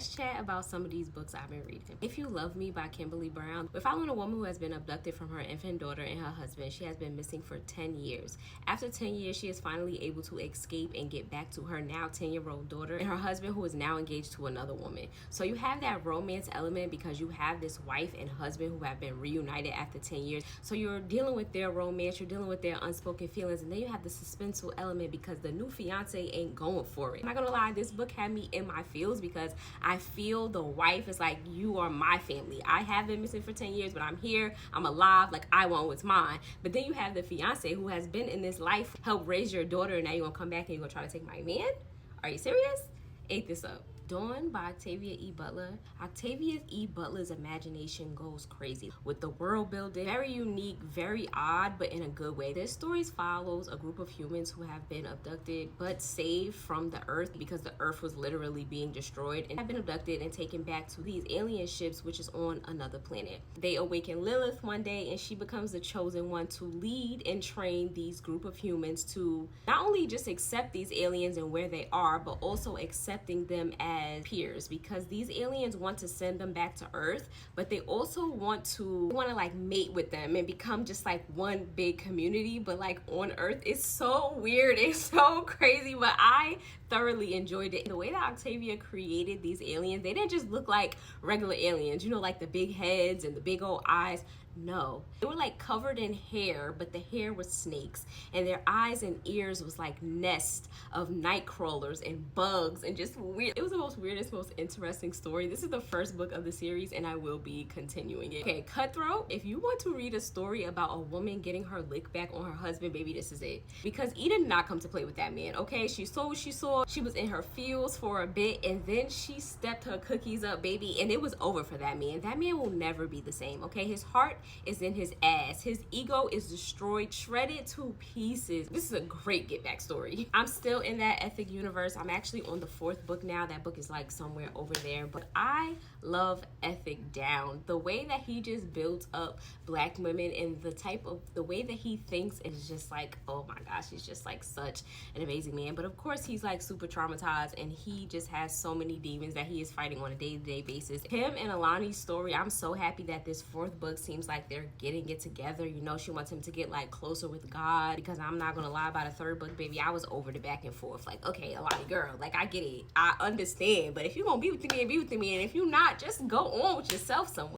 let's chat about some of these books I've been reading. If You Love Me by Kimberly Brown. We're following a woman who has been abducted from her infant daughter and her husband. She has been missing for 10 years. After 10 years, she is finally able to escape and get back to her now 10-year-old daughter and her husband, who is now engaged to another woman. So you have that romance element because you have this wife and husband who have been reunited after 10 years. So you're dealing with their romance, you're dealing with their unspoken feelings, and then you have the suspenseful element because the new fiance ain't going for it. I'm not gonna lie, this book had me in my feels because I feel the wife is like, you are my family. I have been missing for 10 years, but I'm here, I'm alive, like I want what's mine. But then you have the fiance who has been in this life, helped raise your daughter, and now you're gonna come back and you're gonna try to take my man? Are you serious? Ate this up. Dawn by Octavia E. Butler. Octavia E. Butler's imagination goes crazy with the world building. Very unique, very odd, but in a good way. This story follows a group of humans who have been abducted but saved from the earth because the earth was literally being destroyed and have been abducted and taken back to these alien ships, which is on another planet. They awaken Lilith one day and she becomes the chosen one to lead and train these group of humans to not only just accept these aliens and where they are, but also accepting them as peers, because these aliens want to send them back to Earth, but they also want to like mate with them and become just like one big community, but like on Earth. It's so weird, it's so crazy, but I thoroughly enjoyed it. The way that Octavia created these aliens, they didn't just look like regular aliens, you know, like the big heads and the big old eyes. No, they were like covered in hair, but the hair was snakes, and their eyes and ears was like nests of night crawlers and bugs and just weird. It was the most weirdest, most interesting story. This is the first book of the series and I will be continuing it. Okay, Cutthroat. If you want to read a story about a woman getting her lick back on her husband, baby, this is it. Because Eden did not come to play with that man, okay? She saw what she saw. She was in her feels for a bit and then she stepped her cookies up, baby, and it was over for that man. That man will never be the same, okay? His heart is in his ass. His ego is destroyed, shredded to pieces. This is a great get back story. I'm still in that ethic universe. I'm actually on the 4th book now. That book is like somewhere over there, but I love Ethic down. The way that he just builds up black women and the way that he thinks is just like, oh my gosh, he's just like such an amazing man. But of course he's like super traumatized and he just has so many demons that he is fighting on a day-to-day basis. Him and Alani's story, I'm so happy that this 4th book seems like they're getting it together. You know, she wants him to get like closer with God, because I'm not gonna lie, about the 3rd book, baby, I was over the back and forth. Like, okay, Alani girl, like I get it, I understand, but if you're gonna be with me and be with me, and if you're not, just go on with yourself somewhere.